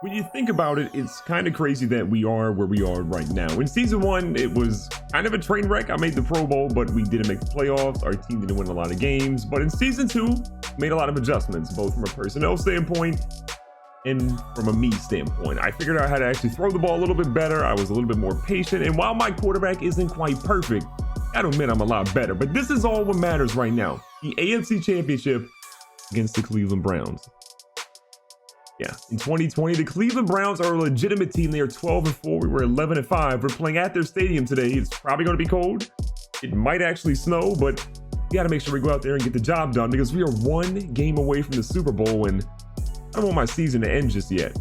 When you think about it, it's kind of crazy that we are where we are right now. In season 1, it was kind of a train wreck. I made the Pro Bowl, but we didn't make the playoffs. Our team didn't win a lot of games. But in season 2, made a lot of adjustments, both from a personnel standpoint and from a me standpoint. I figured out how to actually throw the ball a little bit better. I was a little bit more patient. And while my quarterback isn't quite perfect, I gotta admit I'm a lot better. But this is all what matters right now. The AFC Championship against the Cleveland Browns. Yeah, in 2020, the Cleveland Browns are a legitimate team. They are 12-4. We were 11-5. We're playing at their stadium today. It's probably going to be cold. It might actually snow, but we got to make sure we go out there and get the job done because we are one game away from the Super Bowl, and I don't want my season to end just yet.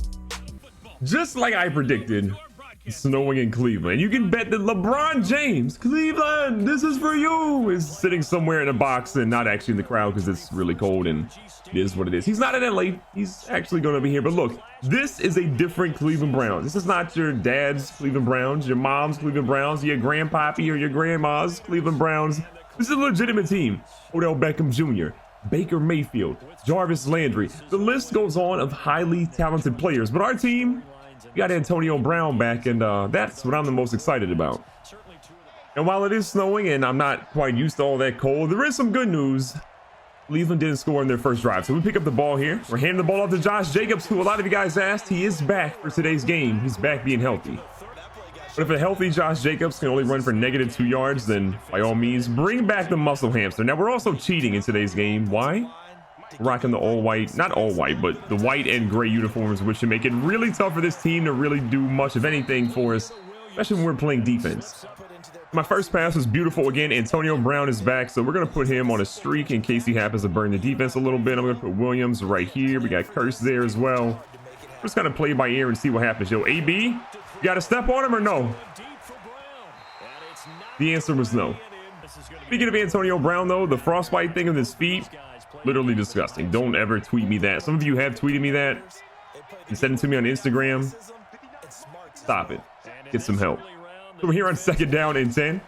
Just like I predicted, it's snowing in Cleveland. You can bet that LeBron James, Cleveland, this is for you, is sitting somewhere in a box and not actually in the crowd because it's really cold and it is what it is. He's not in LA. He's actually going to be here. But look, this is a different Cleveland Browns. This is not your dad's Cleveland Browns, your mom's Cleveland Browns, your grandpappy or your grandma's Cleveland Browns. This is a legitimate team. Odell Beckham Jr., Baker Mayfield, Jarvis Landry. The list goes on of highly talented players. But our team, we got Antonio Brown back, and that's what I'm the most excited about. And while it is snowing and I'm not quite used to all that cold, there is some good news. Cleveland didn't score in their first drive, so we pick up the ball here. We're handing the ball off to Josh Jacobs, who a lot of you guys asked. He is back for today's game. He's back being healthy. But if a healthy Josh Jacobs can only run for -2 yards, then by all means, bring back the muscle hamster. Now, we're also cheating in today's game. Why? Rocking the all white, not all white, but the white and gray uniforms, which should make it really tough for this team to really do much of anything for us, especially when we're playing defense. My first pass was beautiful again. Antonio Brown is back, so we're going to put him on a streak in case he happens to burn the defense a little bit. I'm going to put Williams right here. We got Curse there as well. We're just going to play by ear and see what happens. Yo, AB, you got to step on him or no? The answer was no. Speaking of Antonio Brown, though, the frostbite thing on his feet, literally disgusting. Don't ever tweet me that. Some of you have tweeted me that and sent it to me on Instagram. Stop it. Get some help. So we're here on 2nd down and 10. A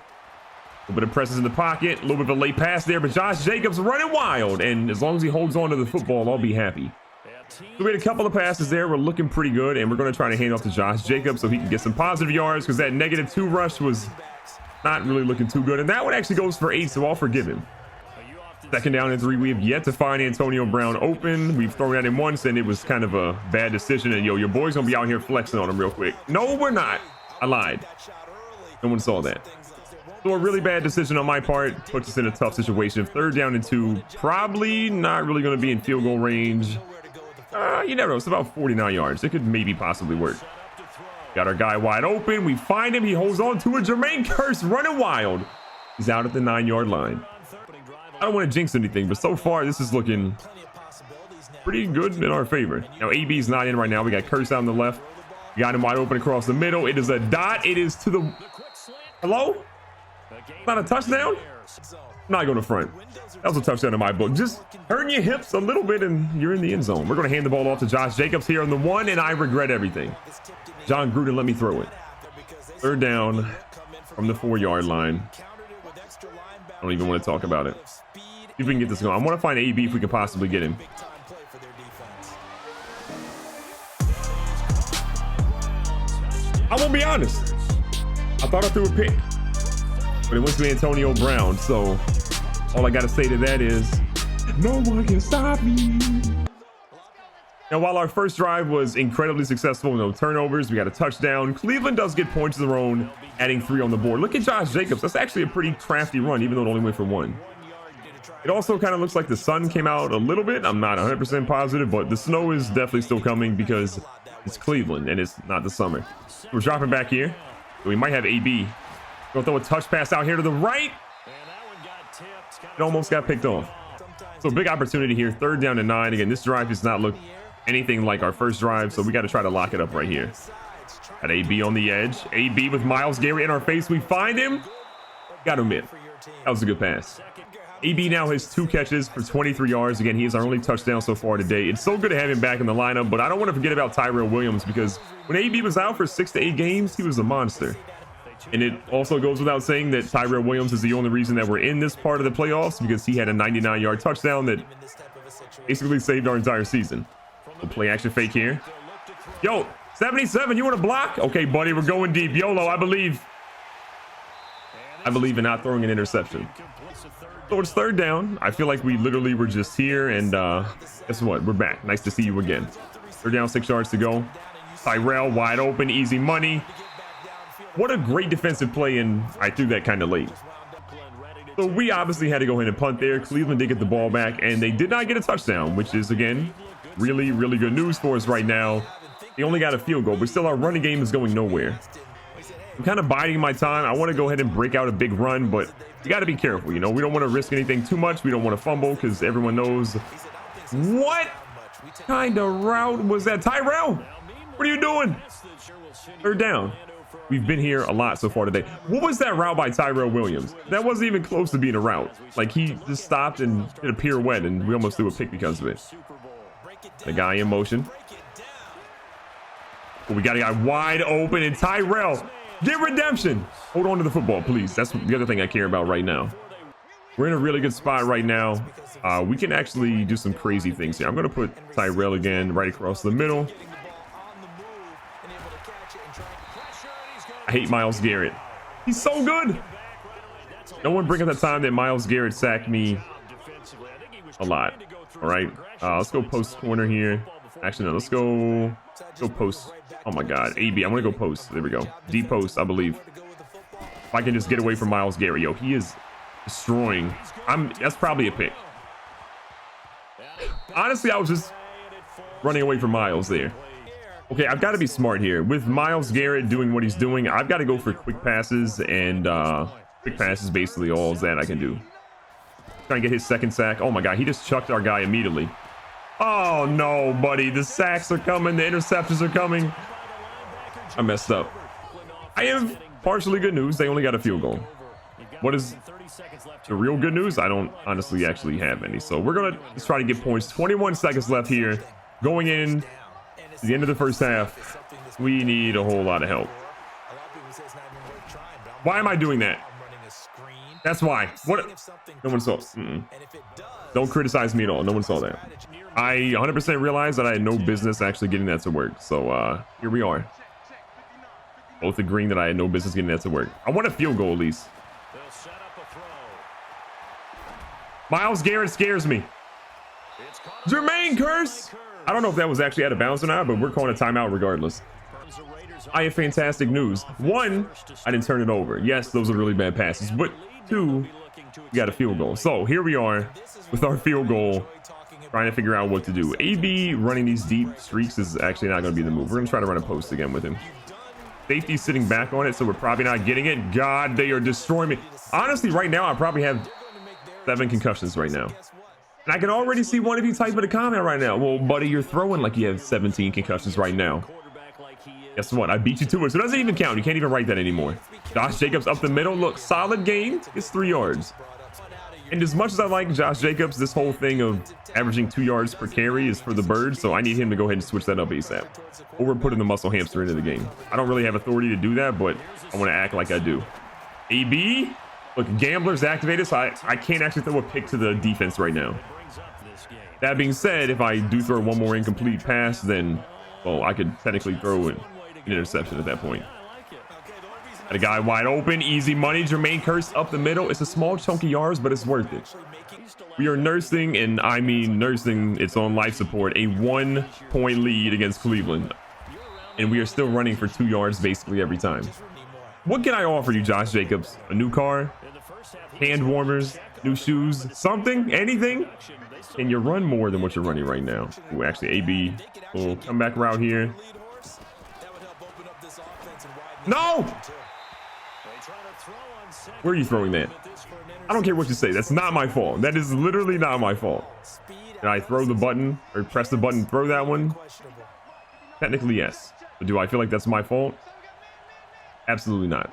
little bit of presses in the pocket. A little bit of a late pass there, but Josh Jacobs running wild. And as long as he holds on to the football, I'll be happy. So we had a couple of passes there. We're looking pretty good, and we're going to try to hand off to Josh Jacobs so he can get some positive yards because that -2 rush was not really looking too good. And that one actually goes for 8, so I'll forgive him. 2nd down and 3. We have yet to find Antonio Brown open. We've thrown at him once, and it was kind of a bad decision. And yo, your boy's going to be out here flexing on him real quick. No, we're not. I lied. No one saw that. So a really bad decision on my part puts us in a tough situation. 3rd down and 2, probably not really going to be in field goal range. You never know. It's about 49 yards. It could maybe possibly work. Got our guy wide open. We find him. He holds on to it. Jermaine Kearse running wild. He's out at the 9-yard line. I don't want to jinx anything, but so far this is looking pretty good in our favor. Now AB's not in right now. We got Kearse out on the left. We got him wide open across the middle. It is a dot. It is to the... Hello? Not a touchdown? I'm not going to front. That was a touchdown in my book. Just turn your hips a little bit and you're in the end zone. We're going to hand the ball off to Josh Jacobs here on the 1, and I regret everything. John Gruden let me throw it. 3rd down from the 4-yard line. I don't even want to talk about it. See if we can get this going. I want to find AB if we can possibly get him. I won't be honest. I thought I threw a pick, but it went to Antonio Brown. So all I got to say to that is, no one can stop me. Now, while our first drive was incredibly successful, no turnovers, we got a touchdown. Cleveland does get points of their own, adding 3 on the board. Look at Josh Jacobs. That's actually a pretty crafty run, even though it only went for 1. It also kind of looks like the sun came out a little bit. I'm not 100% positive, but the snow is definitely still coming because it's Cleveland and it's not the summer. We're dropping back here. We might have AB. Gonna throw a touch pass out here to the right. It almost got picked off. So big opportunity here. 3rd down and 9. Again, this drive does not look anything like our first drive, so we got to try to lock it up right here. Got AB on the edge. AB with Myles Garrett in our face. We find him. Got him in. That was a good pass. AB now has 2 catches for 23 yards. Again, he is our only touchdown so far today. It's so good to have him back in the lineup, but I don't want to forget about Tyrell Williams because when AB was out for 6 to 8 games, he was a monster. And it also goes without saying that Tyrell Williams is the only reason that we're in this part of the playoffs because he had a 99-yard touchdown that basically saved our entire season. We'll play action fake here. Yo, 77, you want to block? Okay, buddy, we're going deep. YOLO, I believe in not throwing an interception. So it's third down. I feel like we literally were just here, and guess what? We're back. Nice to see you again. Third down, 6 yards to go. Tyrell wide open, easy money. What a great defensive play, and I threw that kind of late. So we obviously had to go ahead and punt there. Cleveland did get the ball back, and they did not get a touchdown, which is, again, really, really good news for us right now. They only got a field goal, but still our running game is going nowhere. I'm kind of biding my time. I want to go ahead and break out a big run, but you got to be careful. You know, we don't want to risk anything too much. We don't want to fumble because everyone knows. What kind of route was that? Tyrell, what are you doing? Third down. We've been here a lot so far today. What was that route by Tyrell Williams? That wasn't even close to being a route. Like, he just stopped and did a pirouette, and we almost threw a pick because of it. The guy in motion. But we got a guy wide open, and Tyrell, get redemption. Hold on to the football, please. That's the other thing I care about right now. We're in a really good spot right now. We can actually do some crazy things here. I'm going to put Tyrell again right across the middle. I hate Myles Garrett. He's so good. No one bring up the time that Myles Garrett sacked me a lot. All right, let's go post corner here. Actually, no, let's go post. Oh my God, AB. I'm gonna go post. There we go. Deep post, I believe. If I can just get away from Myles Garrett, yo, he is destroying. That's probably a pick. Honestly, I was just running away from Myles there. Okay, I've got to be smart here. With Myles Garrett doing what he's doing, I've got to go for quick passes, and quick passes basically all that I can do. Trying to get his second sack. Oh my God, he just chucked our guy immediately. Oh no, buddy. The sacks are coming. The interceptions are coming. I messed up. I have partially good news. They only got a field goal. What is the real good news? I don't honestly actually have any. So we're going to just try to get points. 21 seconds left here. Going in. The end of the first half, we need a whole lot of help. Why am I doing that? That's why. What? No one saw. Don't criticize me at all. No one saw that. I 100% realized that I had no business actually getting that to work. So here we are. Both agreeing that I had no business getting that to work. I want a field goal at least. Myles Garrett scares me. Jermaine Curse. I don't know if that was actually out of bounds or not, but we're calling a timeout regardless. I have fantastic news. 1, I didn't turn it over. Yes, those are really bad passes. But 2, we got a field goal. So here we are with our field goal, trying to figure out what to do. AB running these deep streaks is actually not going to be the move. We're going to try to run a post again with him. Safety's sitting back on it, so we're probably not getting it. God, they are destroying me. Honestly, right now, I probably have 7 concussions right now. And I can already see one of you typing a comment right now. Well, buddy, you're throwing like you have 17 concussions right now. Guess what? I beat you to it. So it doesn't even count. You can't even write that anymore. Josh Jacobs up the middle. Look, solid gain. It's 3 yards. And as much as I like Josh Jacobs, this whole thing of averaging 2 yards per carry is for the birds. So I need him to go ahead and switch that up ASAP. Or we're putting the muscle hamster into the game. I don't really have authority to do that, but I want to act like I do. AB. Look, Gambler's activated, so I can't actually throw a pick to the defense right now. That being said, if I do throw one more incomplete pass, then, well, I could technically throw an interception at that point. Got a guy wide open, easy money. Jermaine Curse up the middle. It's a small chunk of yards, but it's worth it. We are nursing, and I mean nursing, it's on life support, a 1-point lead against Cleveland. And we are still running for 2 yards basically every time. What can I offer you, Josh Jacobs? A new car? Hand warmers? New shoes? Something? Anything? Can you run more than what you're running right now? Ooh, actually, AB will come back around here. No! Where are you throwing that? I don't care what you say. That's not my fault. That is literally not my fault. Did I throw the button or press the button, throw that one? Technically, yes. But do I feel like that's my fault? Absolutely not.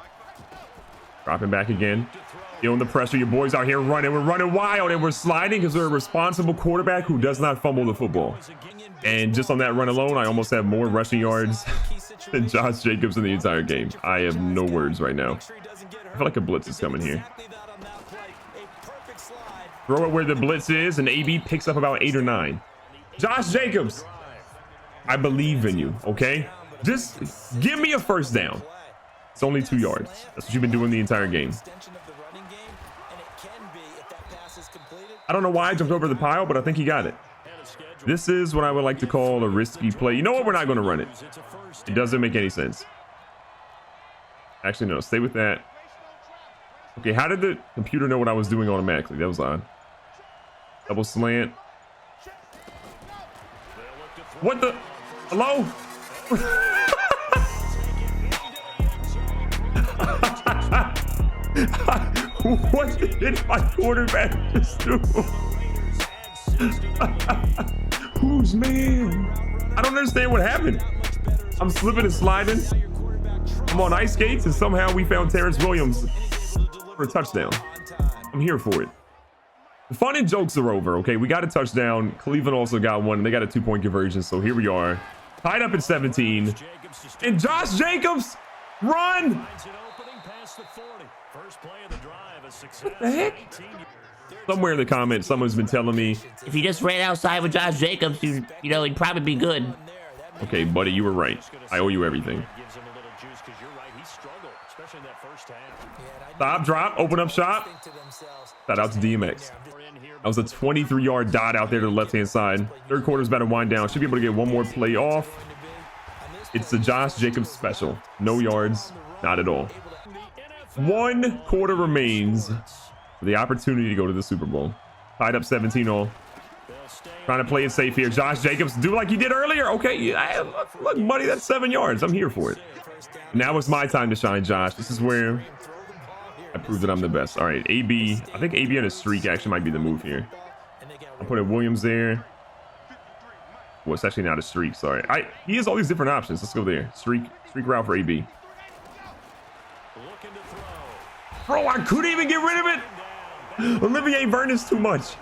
Dropping back again. Feeling the pressure. Your boys out here running. We're running wild and we're sliding because we're a responsible quarterback who does not fumble the football. And just on that run alone, I almost have more rushing yards than Josh Jacobs in the entire game. I have no words right now. I feel like a blitz is coming here. Throw it where the blitz is, and AB picks up about 8 or 9. Josh Jacobs. I believe in you, okay? Just give me a first down. It's only 2 yards. That's what you've been doing the entire game. I don't know why I jumped over the pile, but I think he got it. This is what I would like to call a risky play. You know what? We're not going to run it. It doesn't make any sense. Actually, no. Stay with that. Okay, how did the computer know what I was doing automatically? That was odd. Double slant. What the? Hello? What did my quarterback just do? Who's man? I don't understand what happened. I'm slipping and sliding. I'm on ice skates, and somehow we found Terrence Williams for a touchdown. I'm here for it. The fun and jokes are over. Okay, we got a touchdown. Cleveland also got one, and they got a 2-point conversion. So here we are, tied up at 17. And Josh Jacobs, run! What the heck? Somewhere in the comments, someone's been telling me, if he just ran outside with Josh Jacobs, you know, he'd probably be good. Okay, buddy, you were right. I owe you everything. Stop, drop, open up shop. Shout out to DMX. That was a 23-yard dot out there to the left-hand side. Third quarter's about to wind down. Should be able to get one more play off. It's the Josh Jacobs special. No yards, not at all. 1 quarter remains for the opportunity to go to the Super Bowl. Tied up 17-all. Trying to play it safe here. Josh Jacobs, do like he did earlier. Okay, look, buddy, that's 7 yards. I'm here for it. Now it's my time to shine, Josh. This is where I prove that I'm the best. All right, AB. I think AB on a streak actually might be the move here. I'm putting Williams there. Well, it's actually not a streak. Sorry. He has all these different options. Let's go there. Streak route for AB. Bro, I couldn't even get rid of it. Olivier Vernon's too much.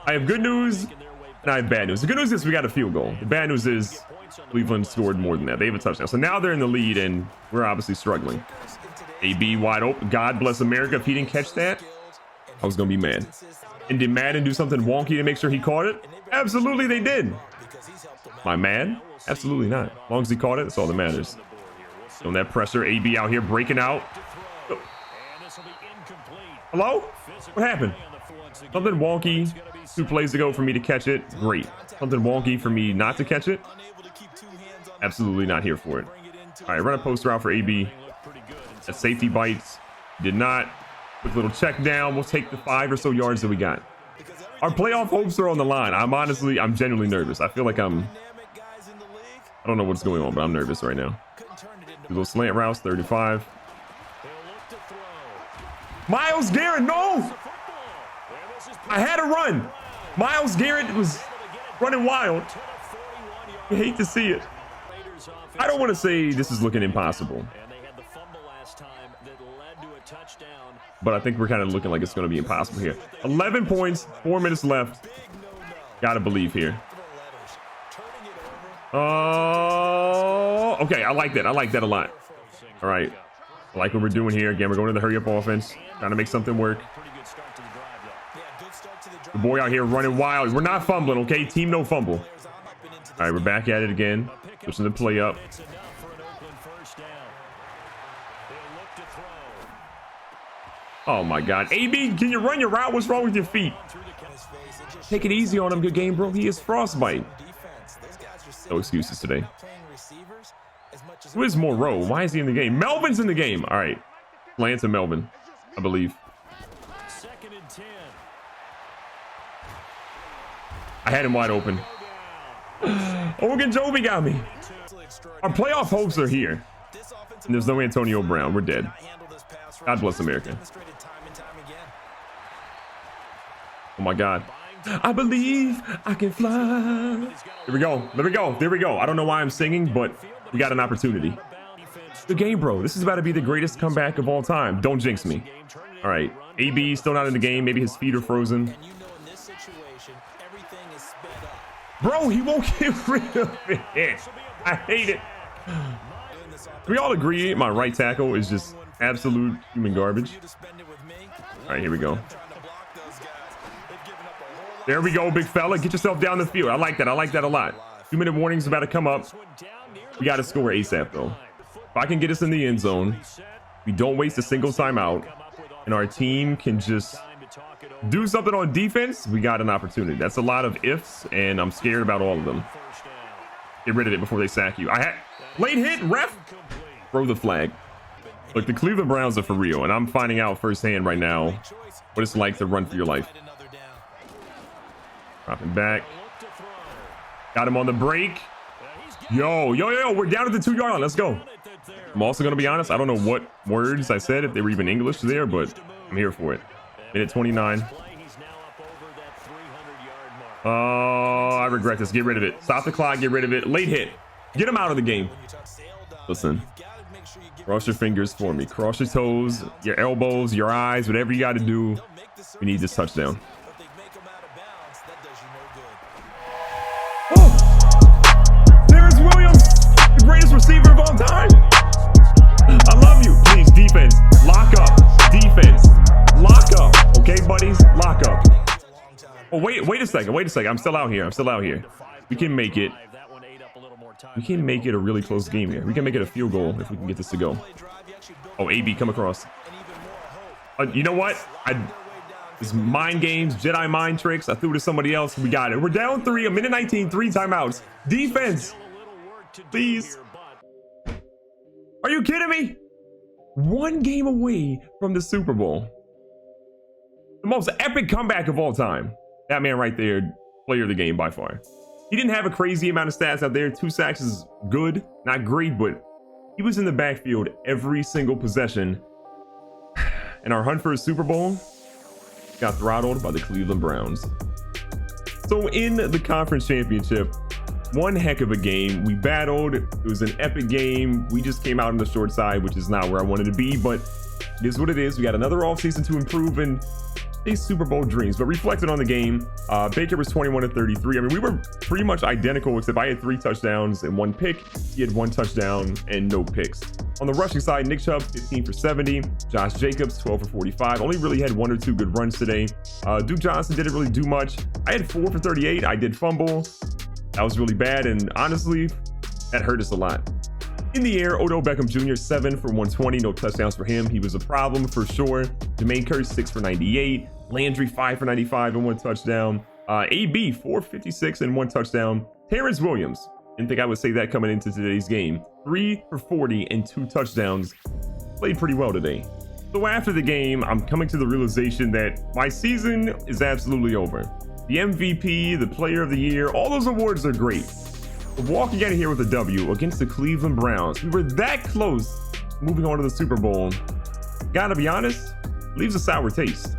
I have good news and I have bad news. The good news is we got a field goal. The bad news is Cleveland scored more than that. They have a touchdown. So now they're in the lead and we're obviously struggling. AB wide open. God bless America. If he didn't catch that, I was going to be mad. And did Madden do something wonky to make sure he caught it? Absolutely they did. Am I mad? Absolutely not. As long as he caught it, that's all that matters. On that pressure, AB out here breaking out. Hello? What happened? Something wonky 2 plays ago for me to catch it. Great. Something wonky for me not to catch it. Absolutely not here for it. All right, run a post route for AB. That safety bites. Did not. Quick little check down. We'll take the 5 or so yards that we got. Our playoff hopes are on the line. I'm genuinely nervous. I feel like I don't know what's going on, but I'm nervous right now. Little slant routes, 35. Myles Garrett, no! I had to run. Myles Garrett was running wild. I hate to see it. I don't want to say this is looking impossible, but I think we're kind of looking like it's going to be impossible here. 11 points, 4 minutes left. Gotta believe here. Oh, okay. I like that. I like that a lot. All right. I like what we're doing here. Again, we're going to the hurry up offense, trying to make something work. The boy out here running wild. We're not fumbling, okay? Team no fumble. All right, we're back at it again. Pushing the play up. Oh my God. AB, can you run your route? What's wrong with your feet? Take it easy on him, good game, bro. He is frostbite. No excuses today. Who is Moreau? Why is he in the game? Melvin's in the game. All right. Lance and Melvin, I believe. I had him wide open. Ogunjobi got me. Our playoff hopes are here. And there's no Antonio Brown. We're dead. God bless America. Oh my God. I believe I can fly. Here we go. There we go. There we go. I don't know why I'm singing, but we got an opportunity. The game, bro. This is about to be the greatest comeback of all time. Don't jinx me. All right. AB still not in the game. Maybe his feet are frozen. Bro, he won't get rid of it. I hate it. We all agree my right tackle is just absolute human garbage. All right, here we go. There we go, big fella. Get yourself down the field. I like that. I like that a lot. 2-minute warning's about to come up. We got to score ASAP, though. If I can get us in the end zone, we don't waste a single timeout, and our team can just do something on defense, we got an opportunity. That's a lot of ifs, and I'm scared about all of them. Get rid of it before they sack you. I had late hit, ref. Throw the flag. Look, the Cleveland Browns are for real, and I'm finding out firsthand right now what it's like to run for your life. Dropping back. Got him on the break. Yo, we're down at the 2-yard line. Let's go. I'm also going to be honest. I don't know what words I said, if they were even English there, but I'm here for it. Minute 29. Oh, I regret this. Get rid of it. Stop the clock. Get rid of it. Late hit. Get him out of the game. Listen. Cross your fingers for me. Cross your toes, your elbows, your eyes, whatever you got to do. We need this touchdown. Oh! Terrence Williams, the greatest receiver of all time. I love you. Please, defense, lock up. Defense, lock up. Okay, buddies, lock up. Oh, wait a second. I'm still out here. We can make it. We can make it a really close game here. We can make it a field goal if we can get this to go. Oh, AB, come across. You know what? This mind games, Jedi mind tricks. I threw it to somebody else. We got it. We're down 3, a minute 19, 3 timeouts. Defense, please. Are you kidding me? 1 game away from the Super Bowl. The most epic comeback of all time. That man right there, player of the game by far. He didn't have a crazy amount of stats out there. 2 sacks is good, not great, but he was in the backfield every single possession. And our hunt for a Super Bowl got throttled by the Cleveland Browns. So in the conference championship, one heck of a game. We battled. It was an epic game. We just came out on the short side, which is not where I wanted to be, but it is what it is. We got another offseason to improve and these Super Bowl dreams. But reflecting on the game, Baker was 21 of 33. I mean, we were pretty much identical, except I had 3 touchdowns and 1 pick. He had 1 touchdown and no picks. On the rushing side, Nick Chubb, 15 for 70. Josh Jacobs, 12 for 45. Only really had 1 or 2 good runs today. Duke Johnson didn't really do much. I had 4 for 38. I did fumble. That was really bad, and honestly, that hurt us a lot. In the air, Odell Beckham Jr., 7 for 120. No touchdowns for him. He was a problem for sure. Jermaine Kearse, 6 for 98. Landry, 5 for 95 and 1 touchdown. AB, 4 for 56 and 1 touchdown. Terrence Williams, didn't think I would say that coming into today's game. 3 for 40 and 2 touchdowns. Played pretty well today. So after the game, I'm coming to the realization that my season is absolutely over. The MVP, the player of the year, all those awards are great. But walking out of here with a W against the Cleveland Browns, we were that close moving on to the Super Bowl. Gotta be honest, leaves a sour taste.